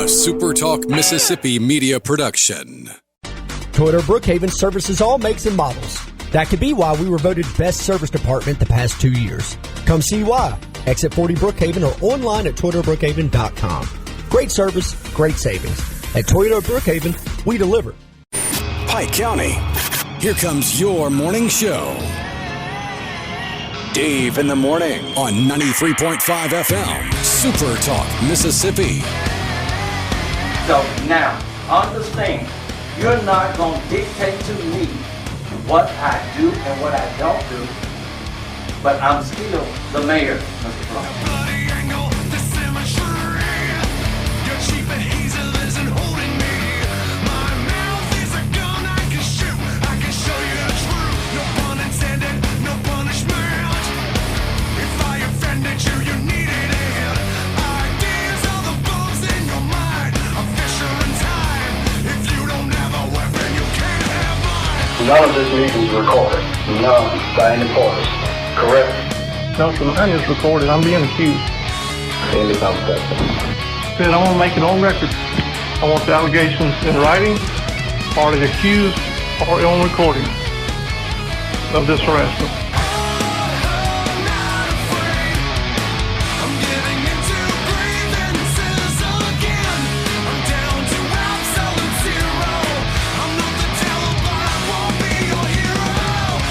SuperTalk Mississippi media production. Toyota Brookhaven services all makes and models. That could be why we were voted best service department the past 2 years. Come see why. Exit 40 Brookhaven or online at ToyotaBrookhaven.com. Great service, great savings. At Toyota Brookhaven, we deliver. Pike County, here comes your morning show. Dave in the morning on 93.5 FM, SuperTalk Mississippi. So now, understand, you're not going to dictate to me what I do and what I don't do, but I'm still the mayor, Mr. Brown. None of this meeting is recorded. None by any parties. Correct? No, sir, mine is recorded. I'm being accused. Any conversation. Said I want to make it on record. I want the allegations in writing, or the accused, or on recording of this harassment.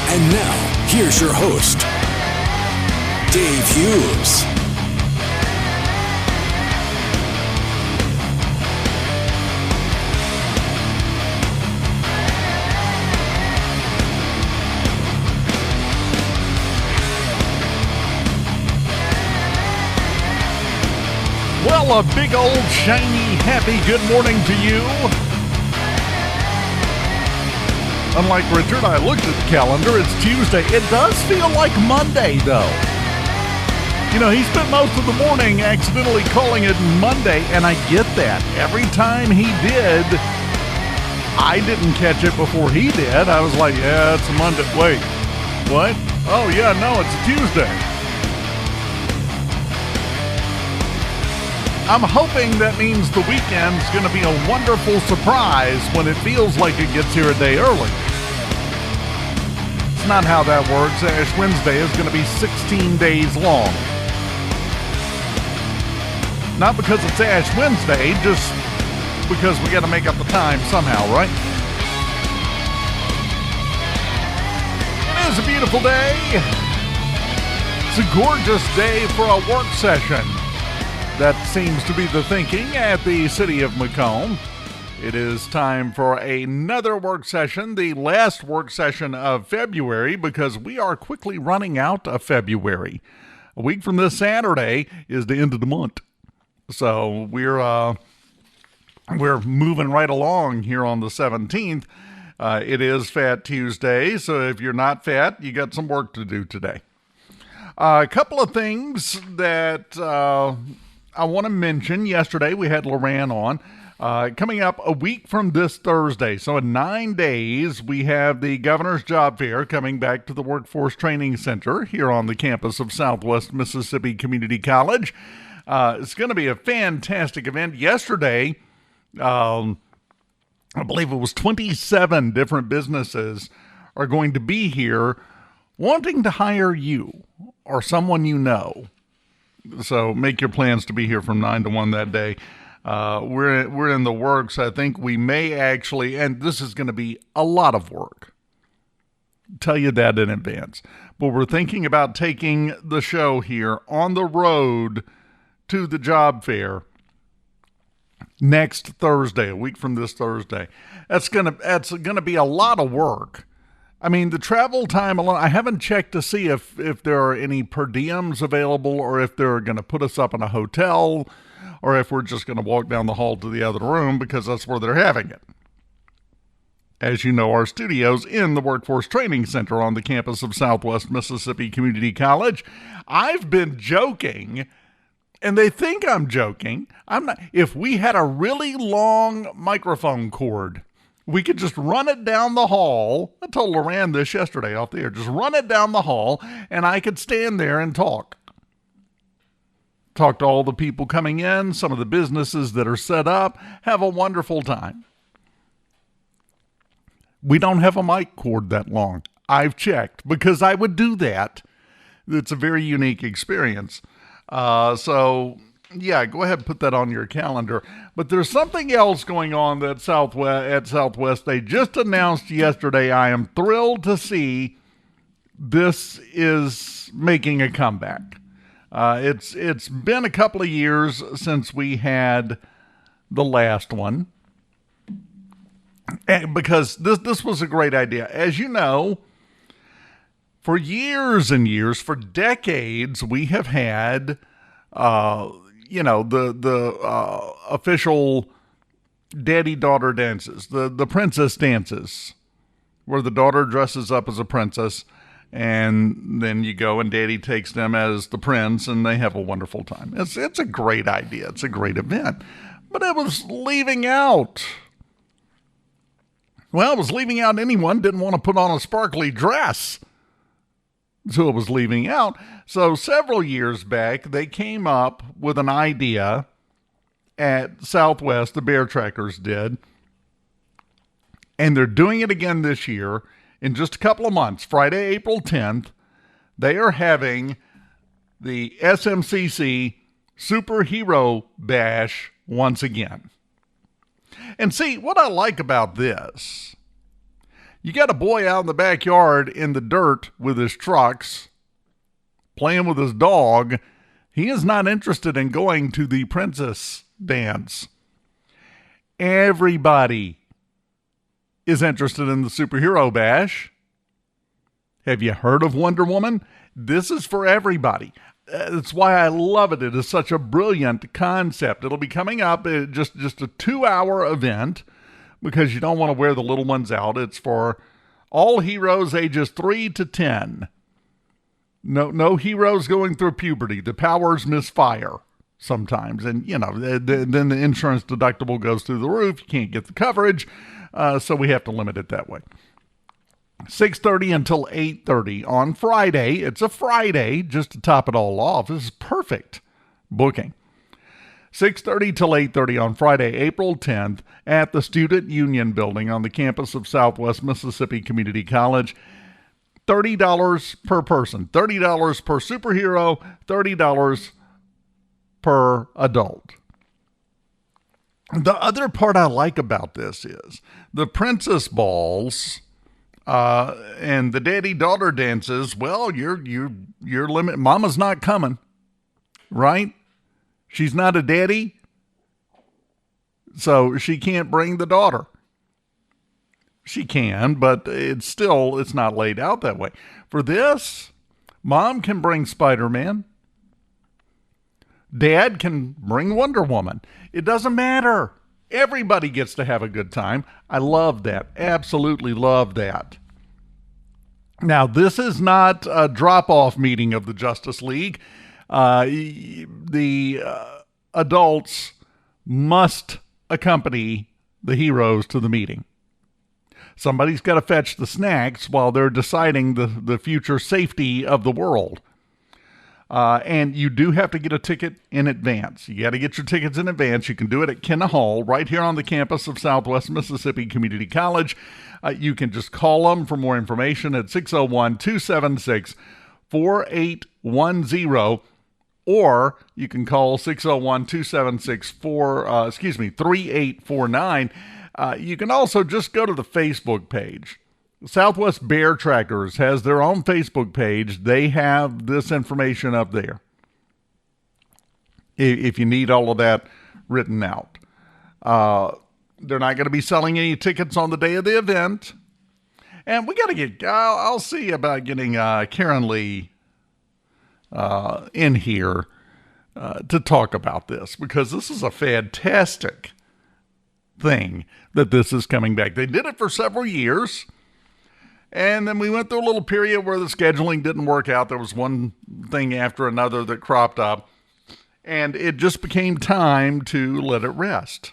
And now, here's your host, Dave Hughes. Well, a big old shiny happy good morning to you. Unlike Richard, I looked at the calendar. It's Tuesday. It does feel like Monday, though. You know, he spent most of the morning accidentally calling it Monday, and I get that. Every time he did, I didn't catch it before he did. I was like, yeah, it's a Monday. Wait, what? Oh, yeah, no, it's a Tuesday. I'm hoping that means the weekend's going to be a wonderful surprise when it feels like it gets here a day early. It's not how that works. Ash Wednesday is going to be 16 days long. Not because it's Ash Wednesday, just because we got to make up the time somehow, right? It is a beautiful day. It's a gorgeous day for a work session. That seems to be the thinking at the city of McComb. It is time for another work session, the last work session of February, because we are quickly running out of February. A week from this Saturday is the end of the month. So we're moving right along here on the 17th. It is Fat Tuesday, so if you're not fat, you got some work to do today. A couple of things that I want to mention. Yesterday we had Loran on. Coming up a week from this Thursday, so in 9 days, we have the Governor's Job Fair coming back to the Workforce Training Center here on the campus of Southwest Mississippi Community College. It's going to be a fantastic event. Yesterday, I believe it was 27 different businesses are going to be here wanting to hire you or someone you know. So make your plans to be here from 9 to 1 that day. We're in the works. I think we may actually, and this is going to be a lot of work. Tell you that in advance. But we're thinking about taking the show here on the road to the job fair next Thursday, a week from this Thursday. That's gonna be a lot of work. I mean, the travel time alone, I haven't checked to see if there are any per diems available or if they're going to put us up in a hotel or if we're just going to walk down the hall to the other room because that's where they're having it. As you know, our studio's in the Workforce Training Center on the campus of Southwest Mississippi Community College. I've been joking, and they think I'm joking. I'm not. If we had a really long microphone cord, we could just run it down the hall. I told Loran this yesterday off the air. Just run it down the hall, and I could stand there and talk. talk to all the people coming in, some of the businesses that are set up, have a wonderful time. We don't have a mic cord that long. I've checked because I would do that. It's a very unique experience. So yeah, go ahead and put that on your calendar. But there's something else going on at Southwest. They just announced yesterday. I am thrilled to see this is making a comeback. It's been a couple of years since we had the last one. And because this was a great idea. As you know, for years and years, for decades, we have had, the official daddy-daughter dances, the princess dances, where the daughter dresses up as a princess, and then you go and daddy takes them as the prince, and they have a wonderful time. It's a great idea. It's a great event. But it was leaving out. Well, it was leaving out anyone didn't want to put on a sparkly dress. So it was leaving out. So several years back, they came up with an idea at Southwest, the Bear Trackers did, and they're doing it again this year in just a couple of months. Friday, April 10th, they are having the SMCC Superhero Bash once again. And see, what I like about this, you got a boy out in the backyard in the dirt with his trucks, playing with his dog. He is not interested in going to the princess dance. Everybody is interested in the Superhero Bash. Have you heard of Wonder Woman? This is for everybody. That's why I love it. It is such a brilliant concept. It'll be coming up, just a 2-hour event, because you don't want to wear the little ones out. It's for all heroes ages 3 to 10. No heroes going through puberty. The powers misfire sometimes. And, then the insurance deductible goes through the roof. You can't get the coverage. So we have to limit it that way. 6:30 until 8:30 on Friday. It's a Friday, just to top it all off. This is perfect booking. 6:30 till 8:30 on Friday, April 10th at the Student Union Building on the campus of Southwest Mississippi Community College. $30 per person, $30 per superhero, $30 per adult. The other part I like about this is the princess balls and the daddy-daughter dances. Well, you're limit. Mama's not coming, right? She's not a daddy, so she can't bring the daughter. She can, but it's not laid out that way. For this, Mom can bring Spider-Man. Dad can bring Wonder Woman. It doesn't matter. Everybody gets to have a good time. I love that. Absolutely love that. Now, this is not a drop-off meeting of the Justice League. The adults must accompany the heroes to the meeting. Somebody's got to fetch the snacks while they're deciding the future safety of the world. And you do have to get a ticket in advance. You got to get your tickets in advance. You can do it at Kenna Hall right here on the campus of Southwest Mississippi Community College. You can just call them for more information at 601-276-4810, or you can call 601-276-3849. You can also just go to the Facebook page. Southwest Bear Trackers has their own Facebook page. They have this information up there if you need all of that written out. They're not going to be selling any tickets on the day of the event. And we got to I'll see about getting Karen Lee in here to talk about this, because this is a fantastic thing that this is coming back. They did it for several years, and then we went through a little period where the scheduling didn't work out. There was one thing after another that cropped up, and it just became time to let it rest.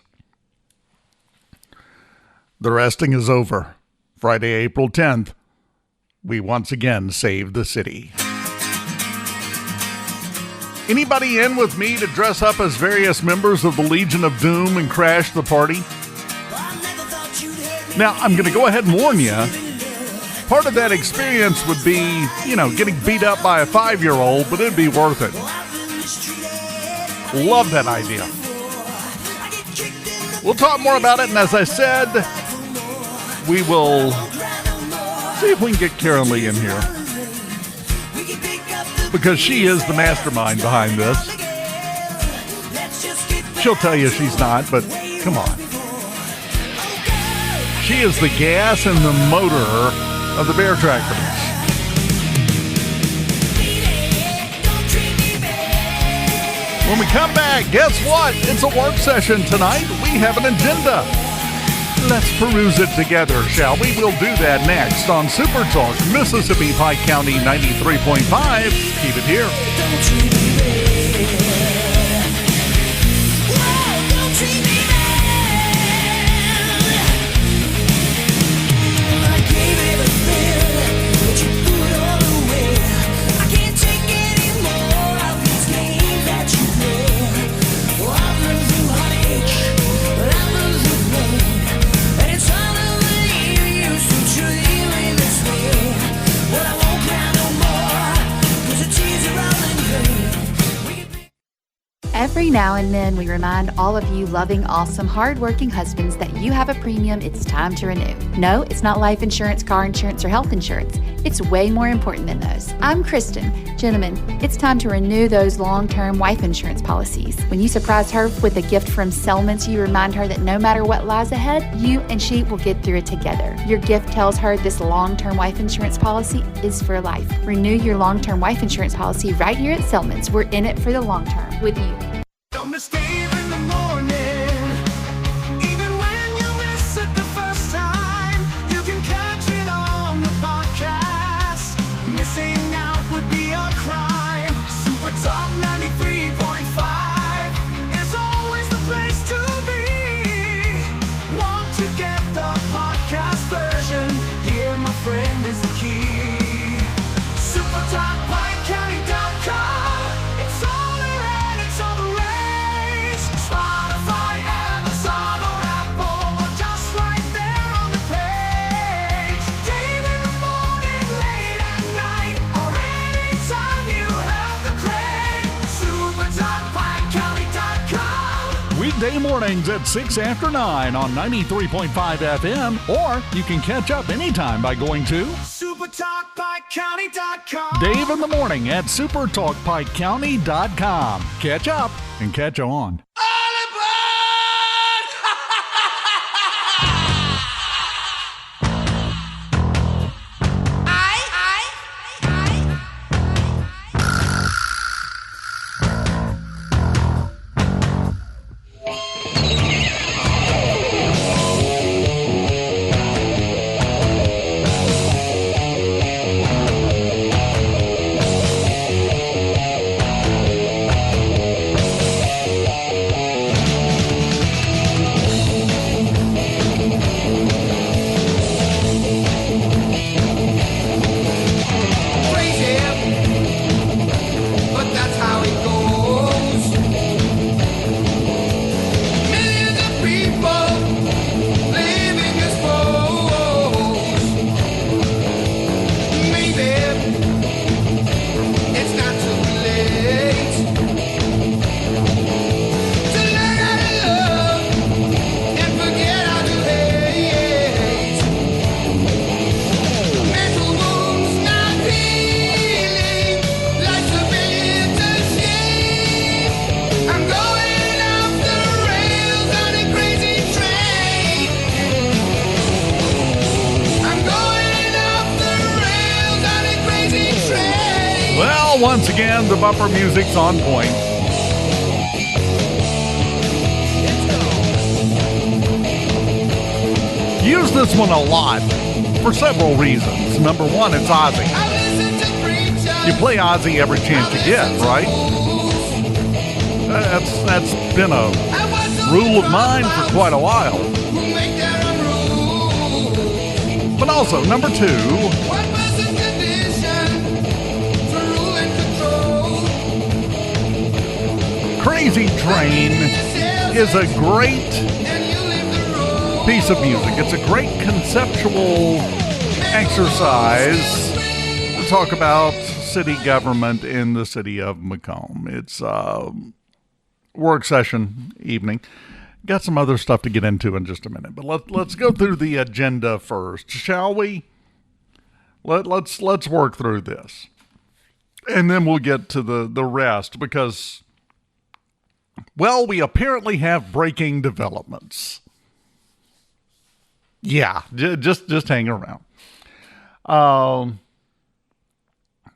The resting is over. Friday, April 10th, we once again saved the city. Anybody in with me to dress up as various members of the Legion of Doom and crash the party? Now, I'm going to go ahead and warn you. Part of that experience would be, getting beat up by a 5-year-old, but it'd be worth it. Love that idea. We'll talk more about it, and as I said, we will see if we can get Karen Lee in here, because she is the mastermind behind this. She'll tell you she's not, but come on. She is the gas and the motor of the Bear Tractors. When we come back, guess what? It's a work session tonight. We have an agenda. Let's peruse it together, shall we? We'll do that next on Super Talk, Mississippi, Pike County 93.5. Keep it here. Every now and then, we remind all of you loving, awesome, hardworking husbands that you have a premium it's time to renew. No, it's not life insurance, car insurance, or health insurance. It's way more important than those. I'm Kristen. Gentlemen, it's time to renew those long-term wife insurance policies. When you surprise her with a gift from Selmans, you remind her that no matter what lies ahead, you and she will get through it together. Your gift tells her this long-term wife insurance policy is for life. Renew your long-term wife insurance policy right here at Selmans. We're in it for the long term with you. Don't miss Dave in the morning. Even when you miss it the first time, you can catch it on the podcast. Missing out would be a crime. Super Talk 93.5 is always the place to be. Want to get the podcast version? Here, my friend, is the key. SuperTalkPikeCounty.com. It's all around, it's all the race. Spotify, Amazon, or Apple, or just right there on the page. Dave in the morning, late at night, or anytime you have the crave. SuperTalkPikeCounty.com. Weekday mornings at 6 after 9 on 93.5 FM, or you can catch up anytime by going to SuperTalkPikeCounty.com. Dave in the morning at SuperTalkPikeCounty.com. Catch up and catch on. Once again, the bumper music's on point. Use this one a lot for several reasons. Number one, it's Ozzy. You play Ozzy every chance you get, right? That's been a rule of mine for quite a while. But also, number two, Crazy Train is a great piece of music. It's a great conceptual exercise to talk about city government in the city of McComb. It's a work session evening. Got some other stuff to get into in just a minute, but let's go through the agenda first, shall we? Let's work through this, and then we'll get to the rest because, well, we apparently have breaking developments. Yeah, just hang around.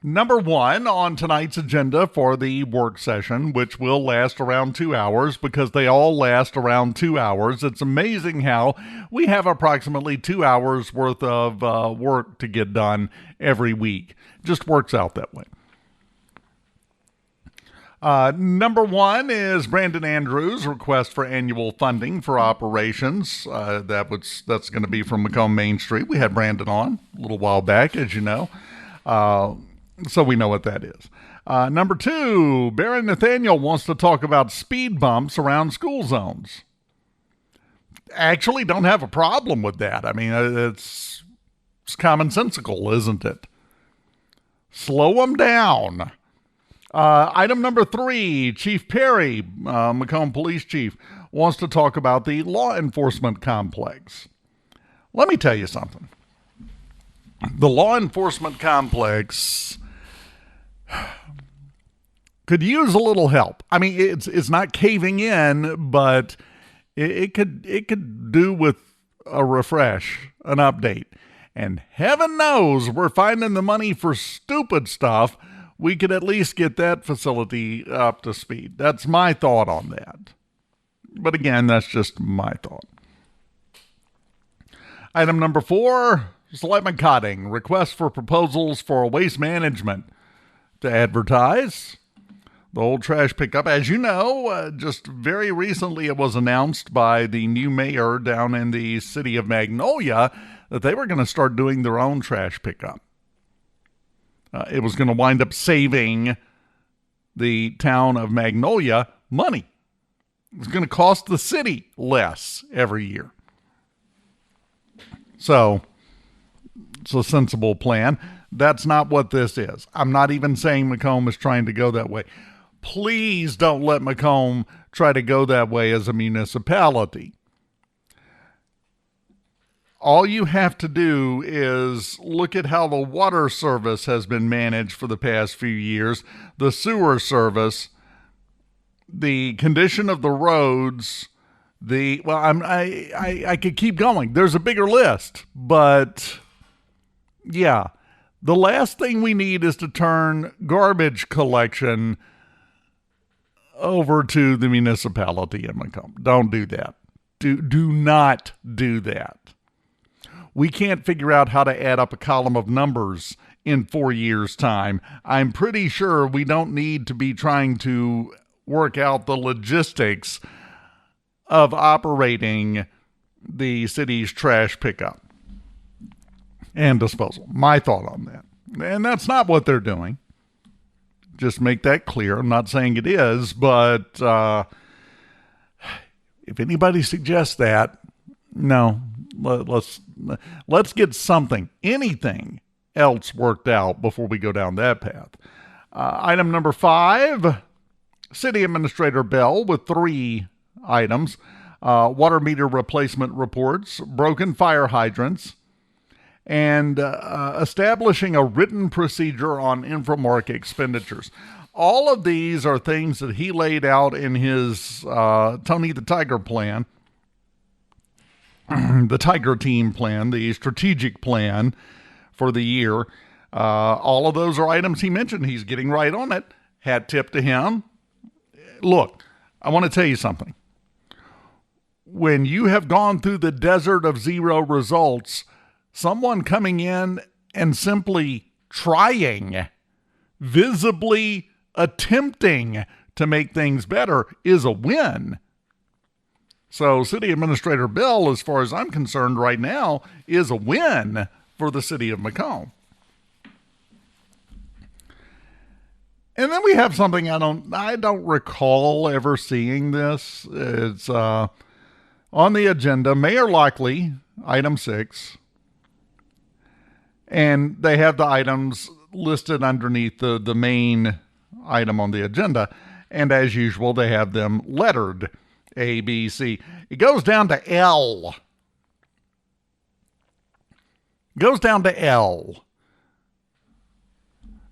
Number one on tonight's agenda for the work session, which will last around 2 hours because they all last around 2 hours. It's amazing how we have approximately 2 hours worth of work to get done every week. Just works out that way. Number one is Brandon Andrews' request for annual funding for operations. That's going to be from McComb Main Street. We had Brandon on a little while back, as you know. So we know what that is. Number two, Baron Nathaniel wants to talk about speed bumps around school zones. Actually, don't have a problem with that. I mean, it's commonsensical, isn't it? Slow them down. Item number three, Chief Perry, McComb Police Chief, wants to talk about the law enforcement complex. Let me tell you something. The law enforcement complex could use a little help. I mean, it's not caving in, but it could do with a refresh, an update. And heaven knows we're finding the money for stupid stuff. We could at least get that facility up to speed. That's my thought on that. But again, that's just my thought. Item number four, Selectman Cotting, request for proposals for waste management to advertise. The old trash pickup, as you know, just very recently it was announced by the new mayor down in the city of Magnolia that they were going to start doing their own trash pickup. It was going to wind up saving the town of Magnolia money. It was going to cost the city less every year. So it's a sensible plan. That's not what this is. I'm not even saying McComb is trying to go that way. Please don't let McComb try to go that way as a municipality. All you have to do is look at how the water service has been managed for the past few years, the sewer service, the condition of the roads, I could keep going. There's a bigger list, but yeah, the last thing we need is to turn garbage collection over to the municipality in McComb. Don't do that. Do not do that. We can't figure out how to add up a column of numbers in 4 years' time. I'm pretty sure we don't need to be trying to work out the logistics of operating the city's trash pickup and disposal. My thought on that. And that's not what they're doing. Just make that clear. I'm not saying it is, but if anybody suggests that, no. Let's get anything else worked out before we go down that path. Item number 5, City Administrator Bell with 3 items. Water meter replacement reports, broken fire hydrants, and establishing a written procedure on Infomark expenditures. All of these are things that he laid out in his Tony the Tiger plan. The Tiger Team plan, the strategic plan for the year. All of those are items he mentioned. He's getting right on it. Hat tip to him. Look, I want to tell you something. When you have gone through the desert of 0 results, someone coming in and simply trying, visibly attempting to make things better is a win. So City Administrator Bill, as far as I'm concerned right now, is a win for the city of McComb. And then we have something I don't recall ever seeing this. It's on the agenda, Mayor Lockley, item 6. And they have the items listed underneath the main item on the agenda. And as usual, they have them lettered A, B, C. It goes down to L. Goes down to L.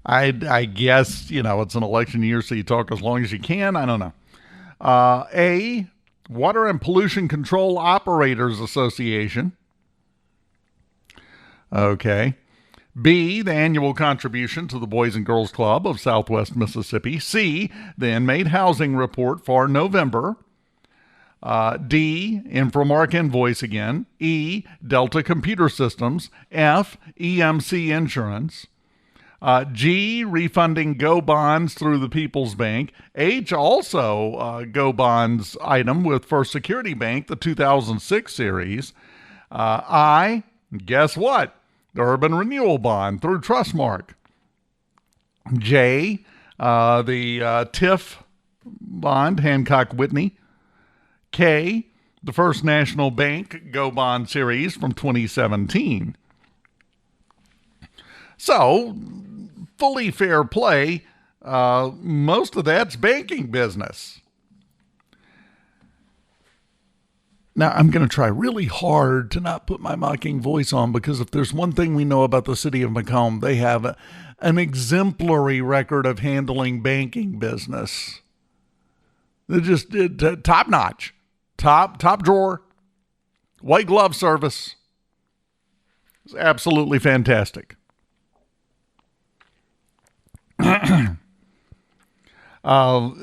I guess, it's an election year, so you talk as long as you can. I don't know. A, Water and Pollution Control Operators Association. Okay. B, the annual contribution to the Boys and Girls Club of Southwest Mississippi. C, the inmate housing report for November. D, Infomark invoice again. E, Delta Computer Systems. F, EMC Insurance. G, refunding Go Bonds through the People's Bank. H, also Go Bonds item with First Security Bank, the 2006 series. I, guess what? The Urban Renewal Bond through Trustmark. J, the TIF bond, Hancock Whitney. K, the First National Bank Go Bond series from 2017. So, fully fair play. Most of that's banking business. Now, I'm going to try really hard to not put my mocking voice on, because if there's one thing we know about the city of McComb, they have an exemplary record of handling banking business. They're just top notch, top drawer, white glove service. It's absolutely fantastic.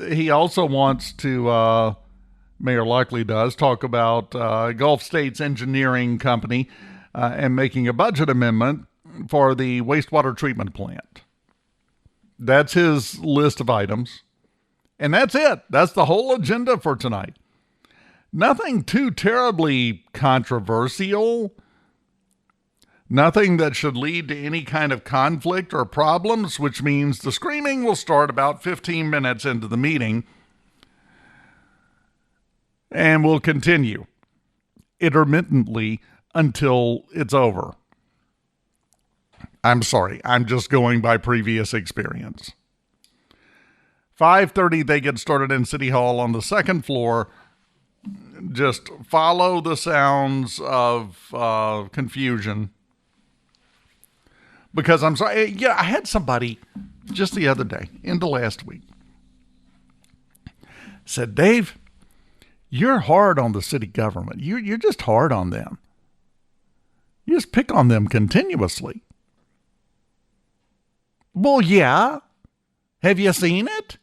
He also wants to, Mayor Lockley does, talk about Gulf States Engineering Company and making a budget amendment for the wastewater treatment plant. That's his list of items. And that's it. That's the whole agenda for tonight. Nothing too terribly controversial. Nothing that should lead to any kind of conflict or problems, which means the screaming will start about 15 minutes into the meeting and will continue intermittently until it's over. I'm sorry, I'm just going by previous experience. 5:30, they get started in City Hall on the second floor. Just follow the sounds of confusion. Because I'm sorry, yeah, I had somebody just the other day, into last week, said, Dave, you're hard on the city government. You're just hard on them. You just pick on them continuously. Well, yeah. Have you seen it?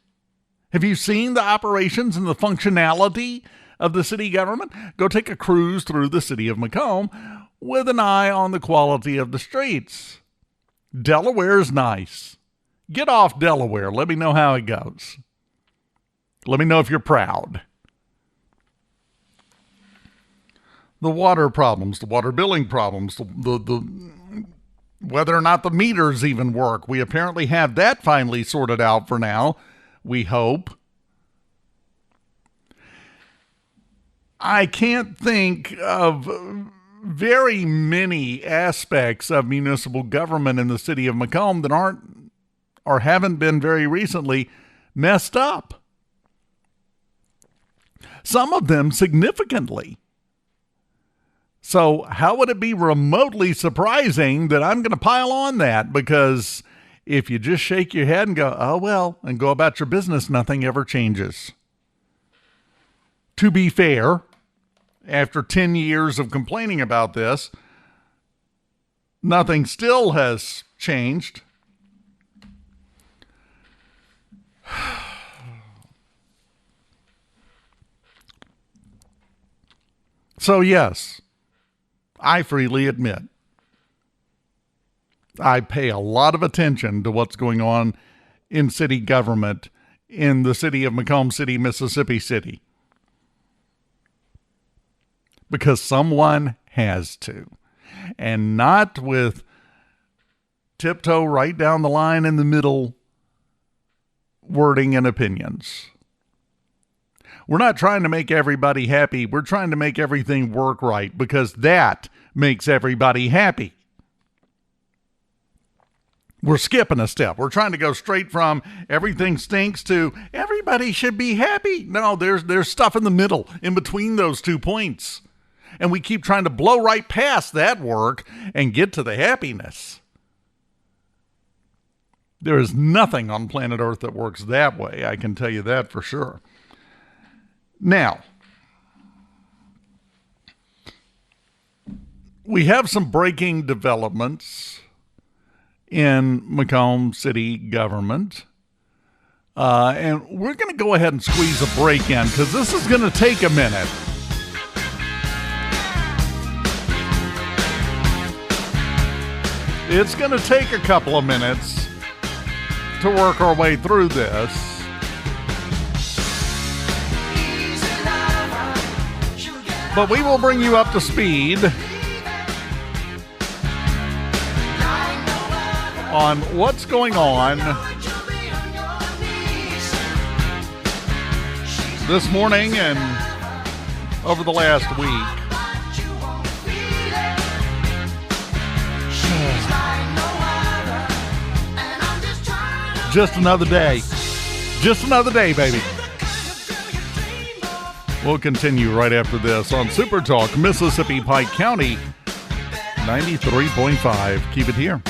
Have you seen the operations and the functionality of the city government? Go take a cruise through the city of McComb with an eye on the quality of the streets. Delaware's nice. Get off Delaware. Let me know how it goes. Let me know if you're proud. The water problems, the water billing problems, the whether or not the meters even work. We apparently have that finally sorted out for now, we hope. I can't think of very many aspects of municipal government in the city of McComb that aren't or haven't been very recently messed up. Some of them significantly. So how would it be remotely surprising that I'm going to pile on that? Because if you just shake your head and go, oh, well, and go about your business, nothing ever changes. To be fair, after 10 years of complaining about this, nothing still has changed. So yes, I freely admit, I pay a lot of attention to what's going on in city government in the city of McComb City, Mississippi City. Because someone has to. And not with tiptoe right down the line in the middle wording and opinions. We're not trying to make everybody happy. We're trying to make everything work right because that makes everybody happy. We're skipping a step. We're trying to go straight from everything stinks to everybody should be happy. No, there's stuff in the middle, in between those 2 points. And we keep trying to blow right past that work and get to the happiness. There is nothing on planet Earth that works that way. I can tell you that for sure. Now, we have some breaking developments in McComb city government. And we're going to go ahead and squeeze a break in because this is going to take a minute. It's going to take a couple of minutes to work our way through this. But we will bring you up to speed on what's going on this morning and over the last week. Just another day. Just another day, baby. We'll continue right after this on SuperTalk, Mississippi, Pike County, 93.5. Keep it here.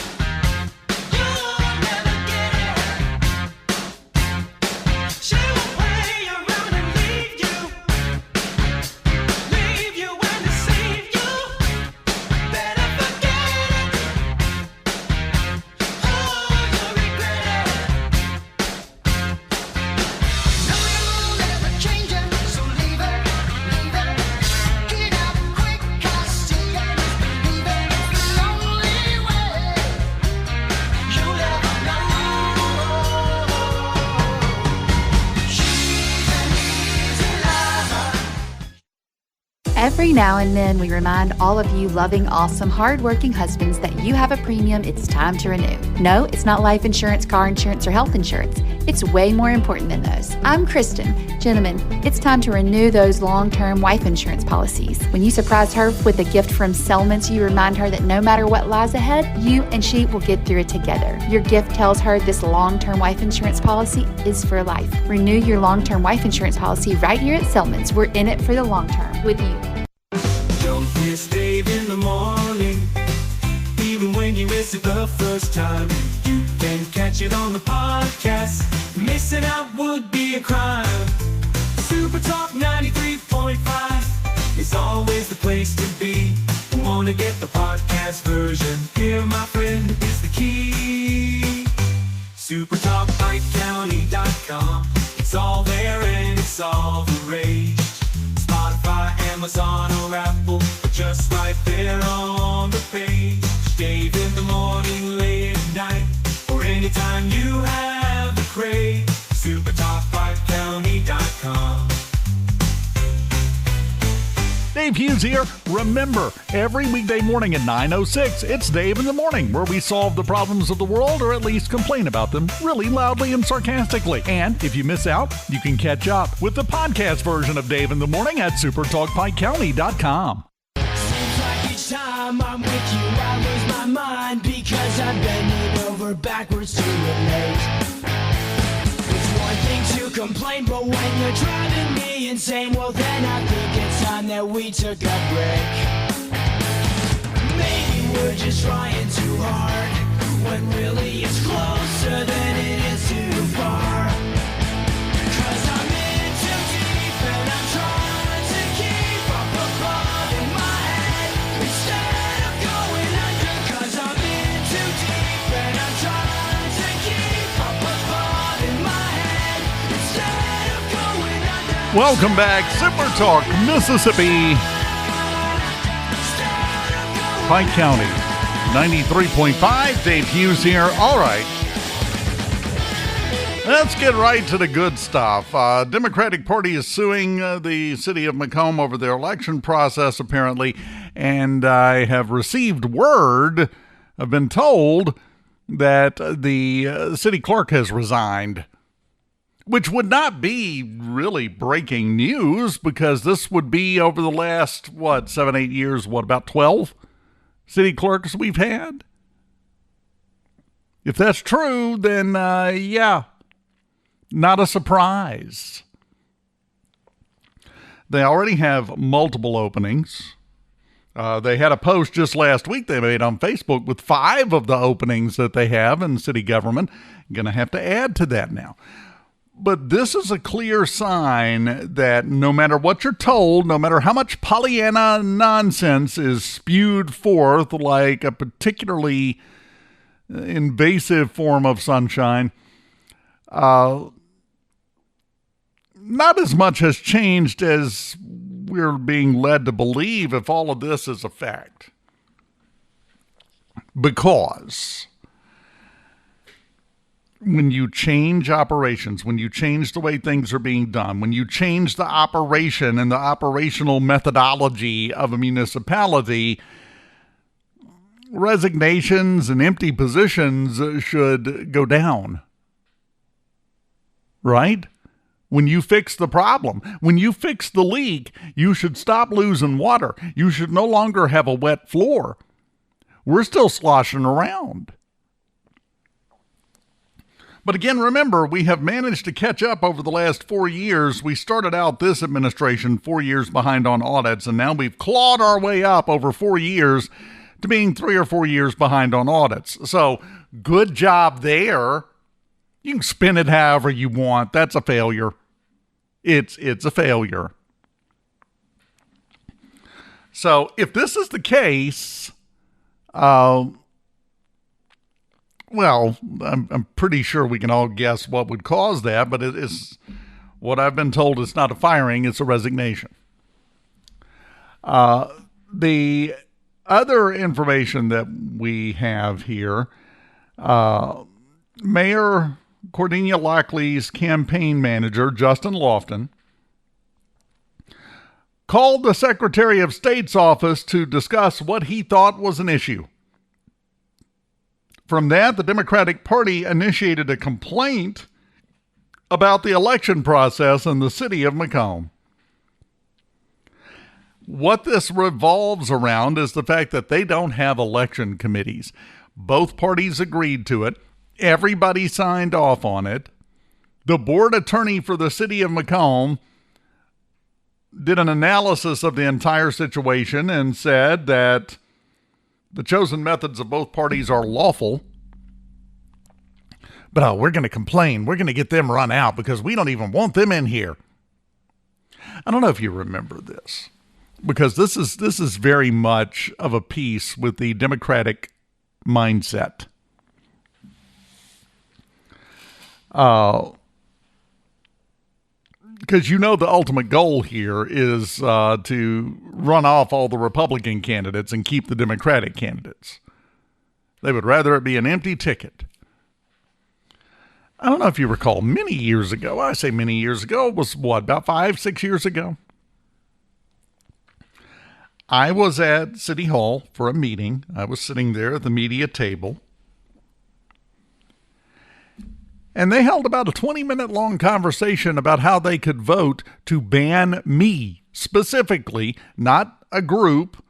Every now and then, we remind all of you loving, awesome, hardworking husbands that you have a premium it's time to renew. No, it's not life insurance, car insurance, or health insurance. It's way more important than those. I'm Kristen. Gentlemen, it's time to renew those long-term wife insurance policies. When you surprise her with a gift from Selmans, you remind her that no matter what lies ahead, you and she will get through it together. Your gift tells her this long-term wife insurance policy is for life. Renew your long-term wife insurance policy right here at Selmans. We're in it for the long term with you. Don't miss Dave in the morning. Even when you miss it the first time, you can catch it on the podcast. Missing out would be a crime. SuperTalk 93.5 is always the place to be. Wanna get the podcast version? Here, my friend, is the key. SuperTalkPikeCounty.com. It's all there and it's all the rage. Spotify, Amazon, or Apple, but just right there on the page. Dave in the morning, late at night, or anytime you have the crave. SuperTalkPikeCounty.com. Dave Hughes here. Remember, every weekday morning at 9:06, it's Dave in the Morning, where we solve the problems of the world, or at least complain about them, really loudly and sarcastically. And if you miss out, you can catch up with the podcast version of Dave in the Morning at SuperTalkPikeCounty.com. Seems like each time I'm with you, I lose my mind because I'm bending over backwards to relate. It's one thing to complain, but when you're driving me insane, well then I think it's time that we took a break. Maybe we're just trying too hard, when really it's closer than it is too far. 'Cause I'm in too deep and I'm trying to keep up above in my head instead of going under. 'Cause I'm in too deep and I'm trying to keep up above in my head instead of going under. Welcome back, SuperTalk, Mississippi, Pike County, 93.5. Dave Hughes here. All right. Let's get right to the good stuff. Democratic Party is suing the city of McComb over their election process, apparently, and I have received word, I've been told, that the city clerk has resigned. which would not be really breaking news because this would be over the last, 7, 8 years, about 12 city clerks we've had? If that's true, then, yeah, not a surprise. They already have multiple openings. They had a post just last week they made on Facebook with 5 of the openings that they have in city government. Going to have to add to that now. But this is a clear sign that no matter what you're told, no matter how much Pollyanna nonsense is spewed forth like a particularly invasive form of sunshine, not as much has changed as we're being led to believe if all of this is a fact. Because when you change operations, when you change the way things are being done, when you change the operation and the operational methodology of a municipality, resignations and empty positions should go down. Right? When you fix the problem, when you fix the leak, you should stop losing water. You should no longer have a wet floor. We're still sloshing around. But again, remember, we have managed to catch up over the last 4 years. We started out this administration 4 years behind on audits, and now we've clawed our way up over 4 years to being 3 or 4 years behind on audits. So good job there. You can spin it however you want. That's a failure. It's a failure. So if this is the case, well, I'm pretty sure we can all guess what would cause that, but it is what I've been told. It's not a firing, it's a resignation. The other information that we have here, Mayor Cordelia Lockley's campaign manager, Justin Lofton, called the Secretary of State's office to discuss what he thought was an issue. From that, the Democratic Party initiated a complaint about the election process in the city of McComb. What this revolves around is the fact that they don't have election committees. Both parties agreed to it. Everybody signed off on it. The board attorney for the city of McComb did an analysis of the entire situation and said that the chosen methods of both parties are lawful. But we're going to complain. We're going to get them run out because we don't even want them in here. I don't know if you remember this, because this is very much of a piece with the Democratic mindset. Because the ultimate goal here is to run off all the Republican candidates and keep the Democratic candidates. They would rather it be an empty ticket. I don't know if you recall, many years ago, I say many years ago, it was about 5, 6 years ago? I was at City Hall for a meeting. I was sitting there at the media table. And they held about a 20-minute long conversation about how they could vote to ban me, specifically, not a group,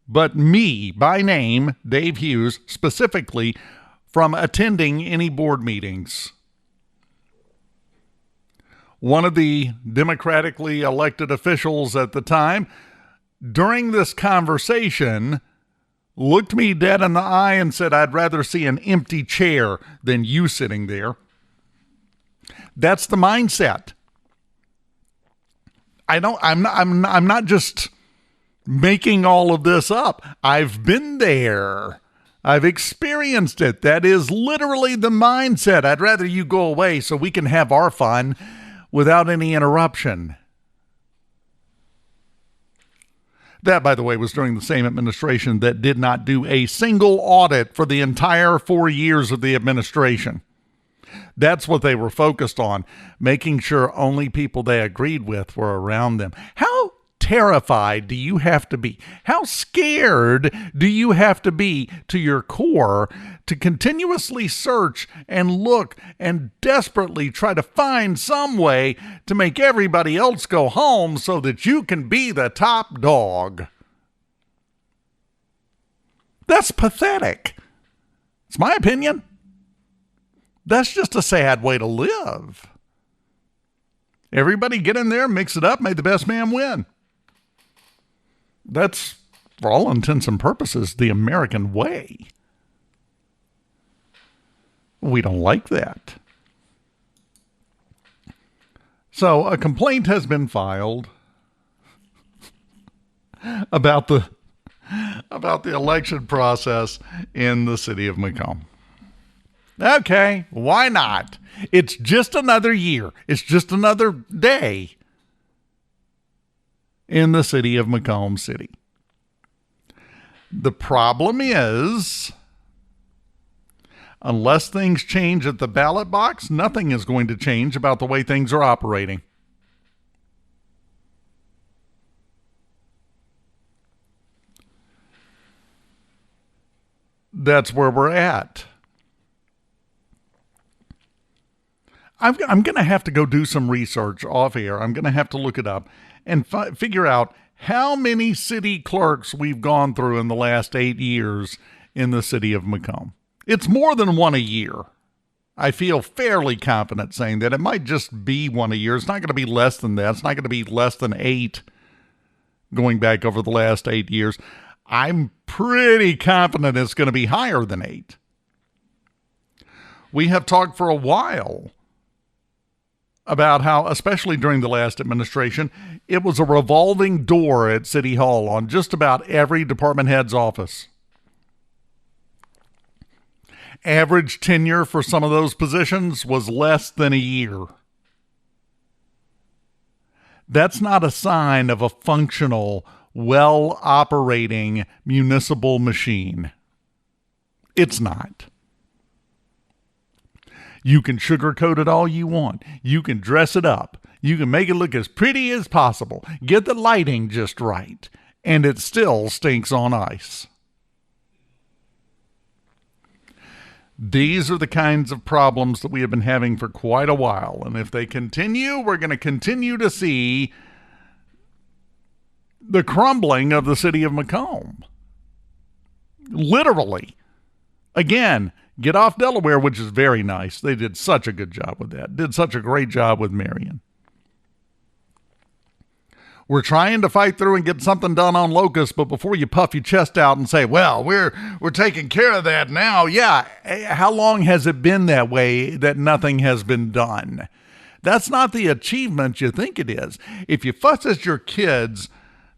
but me, by name, Dave Hughes, specifically, from attending any board meetings. One of the democratically elected officials at the time, during this conversation, looked me dead in the eye and said, "I'd rather see an empty chair than you sitting there." That's the mindset. I'm not just making all of this up. I've been there. I've experienced it. That is literally the mindset. I'd rather you go away so we can have our fun without any interruption. That, by the way, was during the same administration that did not do a single audit for the entire 4 years of the administration. That's what they were focused on, making sure only people they agreed with were around them. How terrified do you have to be? How scared do you have to be to your core to continuously search and look and desperately try to find some way to make everybody else go home so that you can be the top dog? That's pathetic. It's my opinion. That's just a sad way to live. Everybody get in there, mix it up, may the best man win. That's, for all intents and purposes, the American way. We don't like that. So a complaint has been filed about the election process in the city of McComb. Okay, why not? It's just another year. It's just another day in the city of Macomb City. The problem is, unless things change at the ballot box, nothing is going to change about the way things are operating. That's where we're at. I'm going to have to go do some research off air. I'm going to have to look it up and figure out how many city clerks we've gone through in the last 8 years in the city of Macomb. It's more than one a year. I feel fairly confident saying that. It might just be one a year. It's not going to be less than that. It's not going to be less than 8 going back over the last 8 years. I'm pretty confident it's going to be higher than 8. We have talked for a while about how, especially during the last administration, it was a revolving door at City Hall on just about every department head's office. Average tenure for some of those positions was less than a year. That's not a sign of a functional, well-operating municipal machine. It's not. You can sugarcoat it all you want. You can dress it up. You can make it look as pretty as possible. Get the lighting just right. And it still stinks on ice. These are the kinds of problems that we have been having for quite a while. And if they continue, we're going to continue to see the crumbling of the city of Macomb. Literally. Again, get off Delaware, which is very nice. They did such a good job with that. Did such a great job with Marion. We're trying to fight through and get something done on Locust, but before you puff your chest out and say, well, we're taking care of that now. Yeah, how long has it been that way that nothing has been done? That's not the achievement you think it is. If you fuss at your kids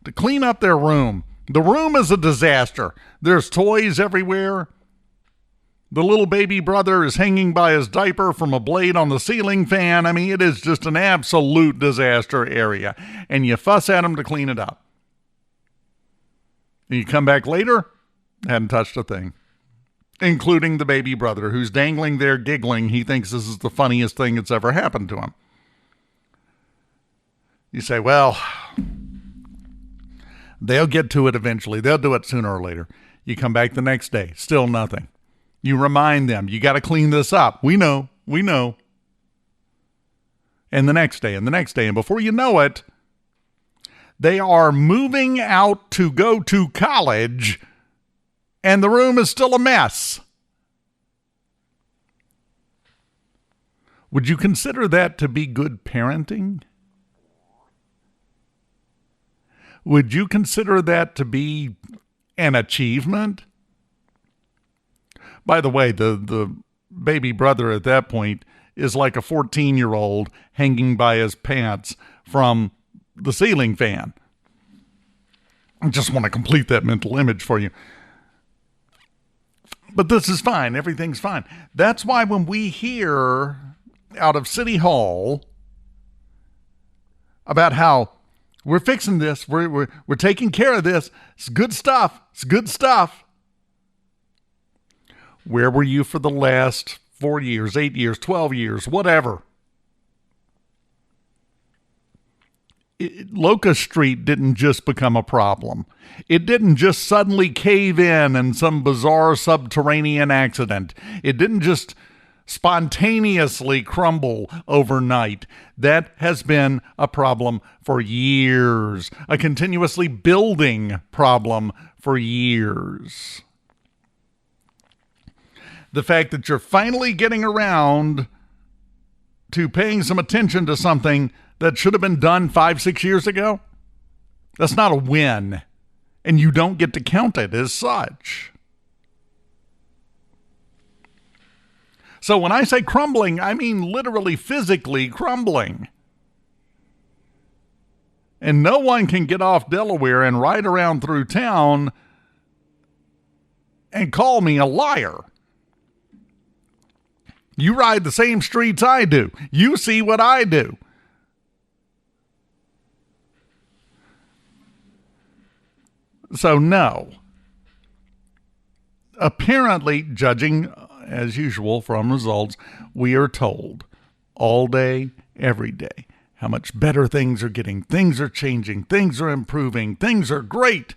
to clean up their room, the room is a disaster. There's toys everywhere. The little baby brother is hanging by his diaper from a blade on the ceiling fan. I mean, it is just an absolute disaster area. And you fuss at him to clean it up. And you come back later, hadn't touched a thing. Including the baby brother who's dangling there giggling. He thinks this is the funniest thing that's ever happened to him. You say, well, they'll get to it eventually. They'll do it sooner or later. You come back the next day, still nothing. You remind them, you got to clean this up. We know. And the next day, and the next day. And before you know it, they are moving out to go to college, and the room is still a mess. Would you consider that to be good parenting? Would you consider that to be an achievement? By the way, the baby brother at that point is like a 14-year-old hanging by his pants from the ceiling fan. I just want to complete that mental image for you. But this is fine. Everything's fine. That's why when we hear out of City Hall about how we're fixing this, we're taking care of this, it's good stuff. It's good stuff. Where were you for the last 4 years, 8 years, 12 years, whatever? Locust Street didn't just become a problem. It didn't just suddenly cave in some bizarre subterranean accident. It didn't just spontaneously crumble overnight. That has been a problem for years, a continuously building problem for years. The fact that you're finally getting around to paying some attention to something that should have been done 5-6 years ago, that's not a win, and you don't get to count it as such. So when I say crumbling, I mean literally physically crumbling. And no one can get off Delaware and ride around through town and call me a liar. You ride the same streets I do. You see what I do. So no. Apparently, judging as usual from results, we are told all day, every day, how much better things are getting. Things are changing. Things are improving. Things are great.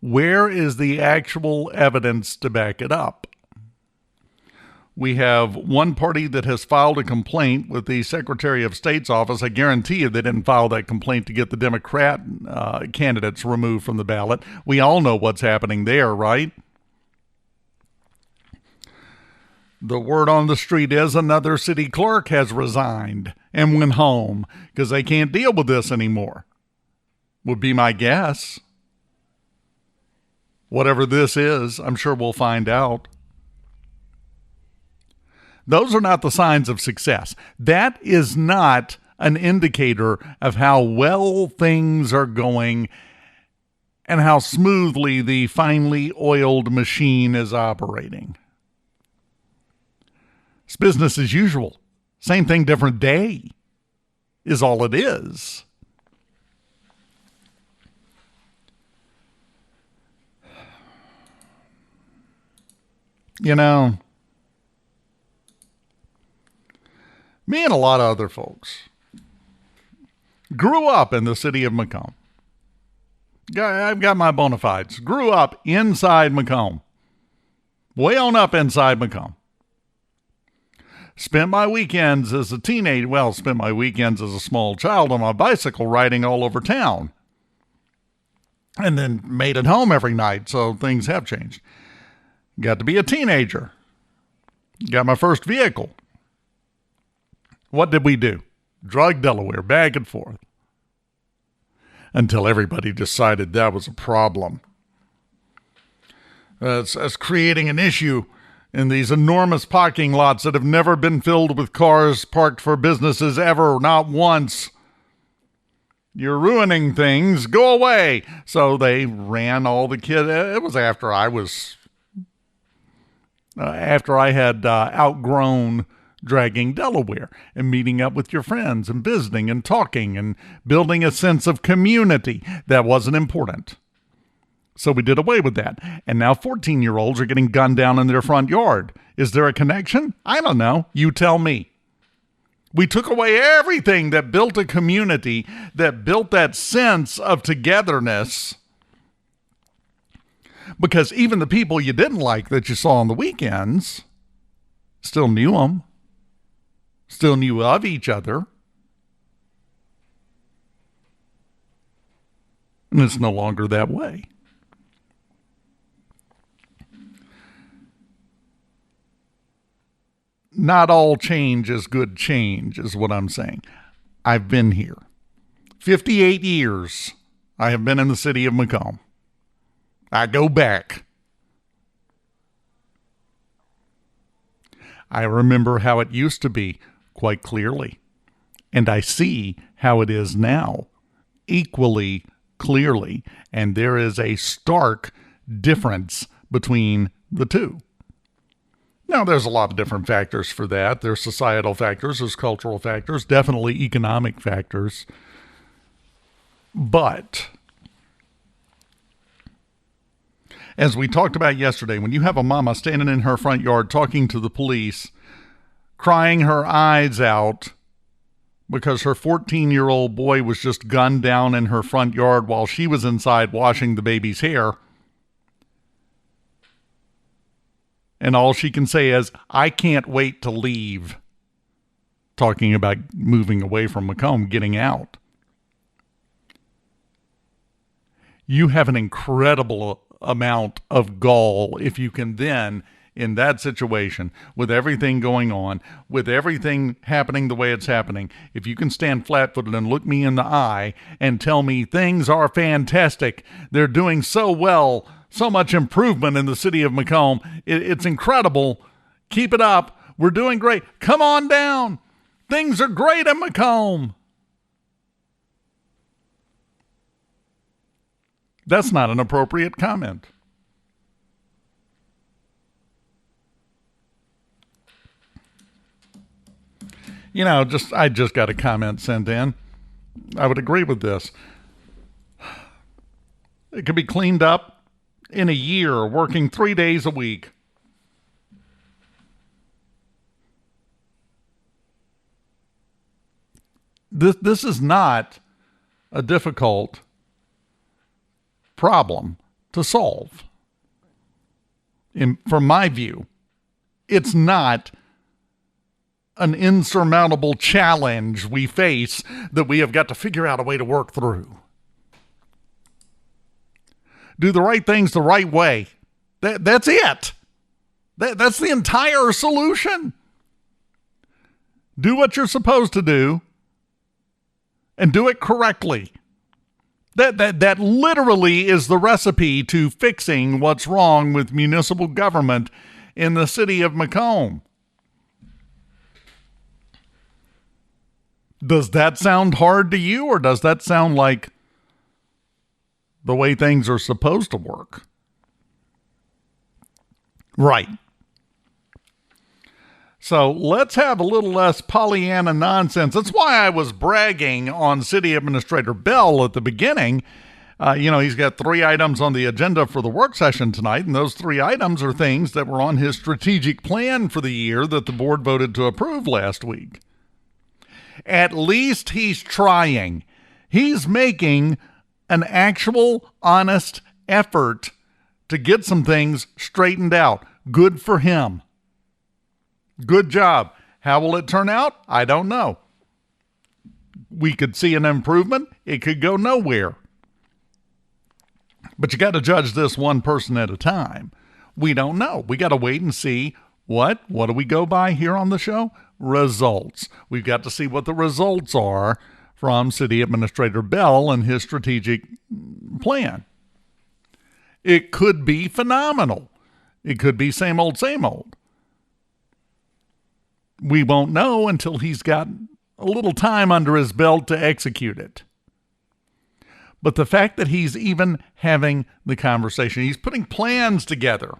Where is the actual evidence to back it up? We have one party that has filed a complaint with the Secretary of State's office. I guarantee you they didn't file that complaint to get the Democrat candidates removed from the ballot. We all know what's happening there, right? The word on the street is another city clerk has resigned and went home because they can't deal with this anymore, would be my guess. Whatever this is, I'm sure we'll find out. Those are not the signs of success. That is not an indicator of how well things are going and how smoothly the finely oiled machine is operating. It's business as usual. Same thing, different day is all it is. You know, me and a lot of other folks grew up in the city of McComb. I've got my bona fides. Grew up inside McComb. Way on up inside McComb. Spent my weekends as a teenager, spent my weekends as a small child on my bicycle riding all over town. And then made it home every night, so things have changed. Got to be a teenager. Got my first vehicle. What did we do? Drug Delaware back and forth. Until everybody decided that was a problem. It's creating an issue in these enormous parking lots that have never been filled with cars parked for businesses ever, not once. You're ruining things. Go away. So they ran all the kids. It was after I had outgrown dragging Delaware and meeting up with your friends and visiting and talking and building a sense of community. That wasn't important. So we did away with that. And now 14-year-olds are getting gunned down in their front yard. Is there a connection? I don't know. You tell me. We took away everything that built a community, that built that sense of togetherness. Because even the people you didn't like that you saw on the weekends still knew them, still knew of each other. And it's no longer that way. Not all change is good change, is what I'm saying. I've been here. 58 years I have been in the city of McComb. I go back. I remember how it used to be quite clearly. And I see how it is now equally clearly. And there is a stark difference between the two. Now, there's a lot of different factors for that. There's societal factors, there's cultural factors, definitely economic factors. But as we talked about yesterday, when you have a mama standing in her front yard talking to the police, crying her eyes out because her 14-year-old boy was just gunned down in her front yard while she was inside washing the baby's hair. And all she can say is, I can't wait to leave. Talking about moving away from McComb, getting out. You have an incredible amount of gall if you can then, in that situation, with everything going on, with everything happening the way it's happening, if you can stand flat-footed and look me in the eye and tell me things are fantastic, they're doing so well, so much improvement in the city of McComb, it's incredible, keep it up, we're doing great, come on down, things are great in McComb. That's not an appropriate comment. You know, I just got a comment sent in. I would agree with this. It could be cleaned up in a year, working 3 days a week. This is not a difficult problem to solve. From my view, it's not an insurmountable challenge we face that we have got to figure out a way to work through. Do the right things the right way. That's it. That's the entire solution. Do what you're supposed to do and do it correctly. That literally is the recipe to fixing what's wrong with municipal government in the city of McComb. Does that sound hard to you, or does that sound like the way things are supposed to work? Right. So let's have a little less Pollyanna nonsense. That's why I was bragging on City Administrator Bell at the beginning. He's got 3 items on the agenda for the work session tonight, and those 3 items are things that were on his strategic plan for the year that the board voted to approve last week. At least he's trying. He's making an actual, honest effort to get some things straightened out. Good for him. Good job. How will it turn out? I don't know. We could see an improvement. It could go nowhere. But you got to judge this one person at a time. We don't know. We got to wait and see what do we go by here on the show? Results. We've got to see what the results are from City Administrator Bell and his strategic plan. It could be phenomenal. It could be same old, same old. We won't know until he's got a little time under his belt to execute it. But the fact that he's even having the conversation, he's putting plans together.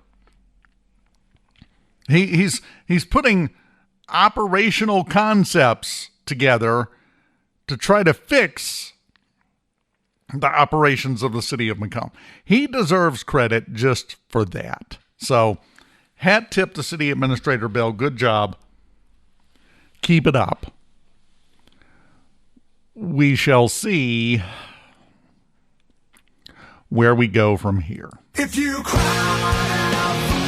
He's putting operational concepts together to try to fix the operations of the city of McComb. He deserves credit just for that. So, hat tip to City Administrator Bell. Good job. Keep it up. We shall see where we go from here. If you cry,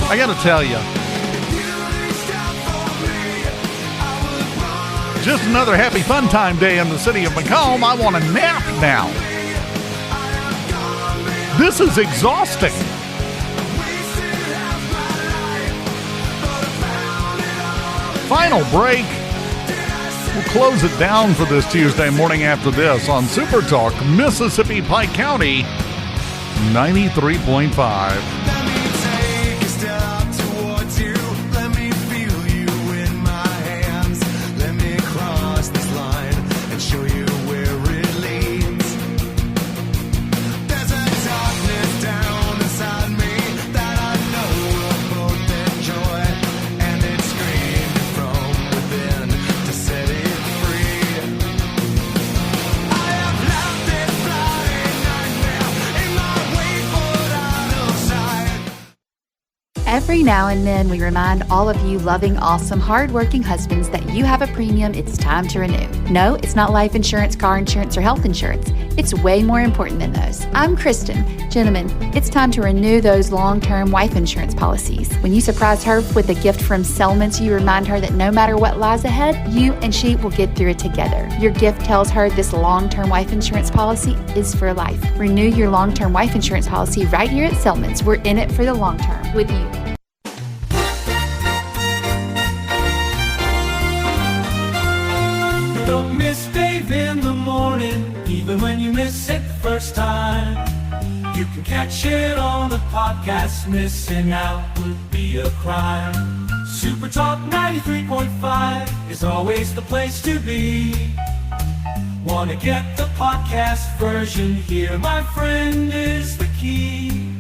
I got to tell you, just another happy fun time day in the city of McComb. I want a nap now. This is exhausting. Final break. We'll close it down for this Tuesday morning after this on SuperTalk, Mississippi Pike County, 93.5. let me take a step towards you. Let me feel you in my hands. Let me cross this line and show you where it leads. There's a darkness down inside me that I know we'll both enjoy, and it's screaming from within to set it free. I have left this bloody nightmare in my way for out of sight. Every now and then, we remind all of you loving, awesome, hardworking husbands that you have a premium it's time to renew. No, it's not life insurance, car insurance, or health insurance. It's way more important than those. I'm Kristen. Gentlemen, it's time to renew those long-term wife insurance policies. When you surprise her with a gift from Selmans, you remind her that no matter what lies ahead, you and she will get through it together. Your gift tells her this long-term wife insurance policy is for life. Renew your long-term wife insurance policy right here at Selmans. We're in it for the long term with you. Don't miss Dave in the morning, even when you miss it the first time. You can catch it on the podcast. Missing out would be a crime. SuperTalk 93.5 is always the place to be. Wanna get the podcast version? Here, my friend, is the key.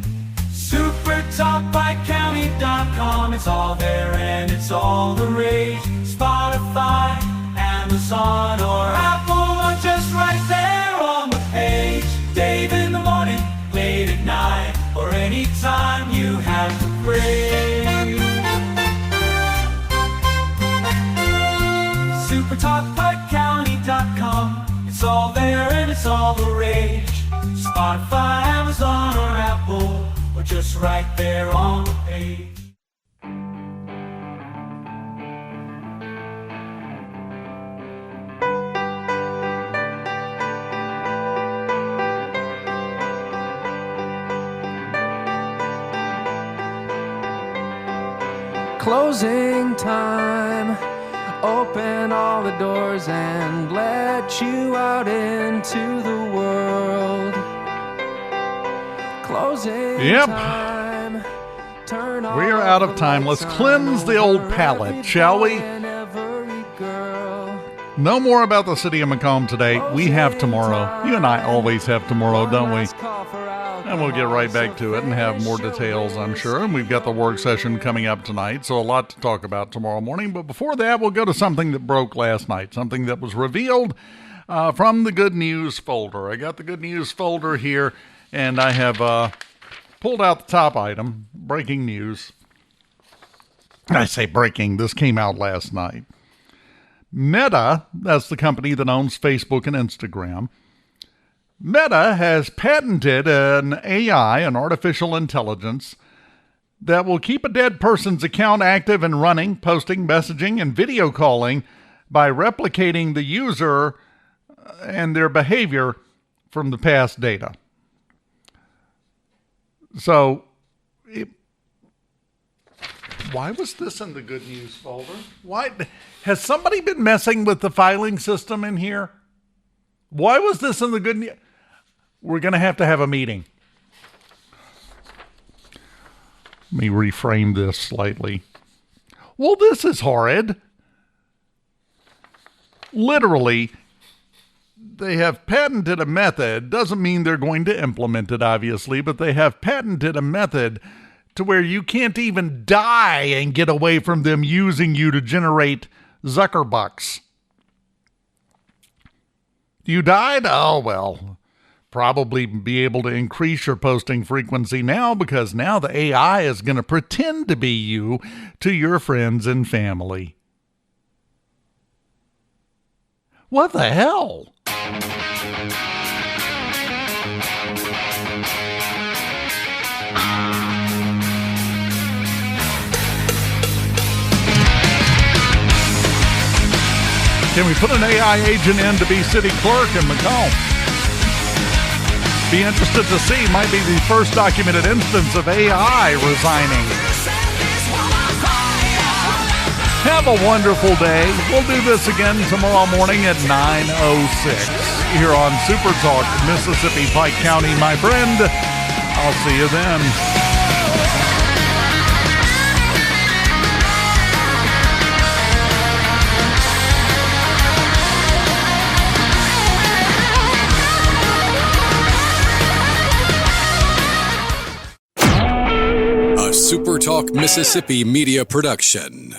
SuperTalkPikeCounty.com. It's all there and it's all the rage. Spotify, Amazon, or Apple, or just right there on the page. Dave in the morning, late at night, or anytime you have the crave. SuperTalkPikeCounty.com. It's all there and it's all the rage. Spotify, Amazon, or Apple, or just right there on the page. Closing time. Open all the doors and let you out into the world. Closing time. Turn We are out of time. Let's cleanse the old palate, shall we? No more about the city of McComb today. We have tomorrow. You and I always have tomorrow, don't we? And we'll get right back to it and have more details, I'm sure. And we've got the work session coming up tonight, so a lot to talk about tomorrow morning. But before that, we'll go to something that broke last night, something that was revealed from the good news folder. I got the good news folder here, and I have pulled out the top item, breaking news. I say breaking, this came out last night. Meta, that's the company that owns Facebook and Instagram, Meta has patented an AI, an artificial intelligence, that will keep a dead person's account active and running, posting, messaging, and video calling by replicating the user and their behavior from the past data. So, why was this in the good news folder? Why has somebody been messing with the filing system in here? Why was this in the good news? We're going to have a meeting. Let me reframe this slightly. Well, this is horrid. Literally, they have patented a method. Doesn't mean they're going to implement it, obviously, but they have patented a method to where you can't even die and get away from them using you to generate Zuckerbucks. You died? Oh, well, probably be able to increase your posting frequency now, because now the AI is going to pretend to be you to your friends and family. What the hell? Can we put an AI agent in to be city clerk in McComb? Be interested to see. Might be the first documented instance of AI resigning. Have a wonderful day. We'll do this again tomorrow morning at 9:06 here on Super Talk, Mississippi, Pike County, my friend. I'll see you then. SuperTalk Mississippi Media Production.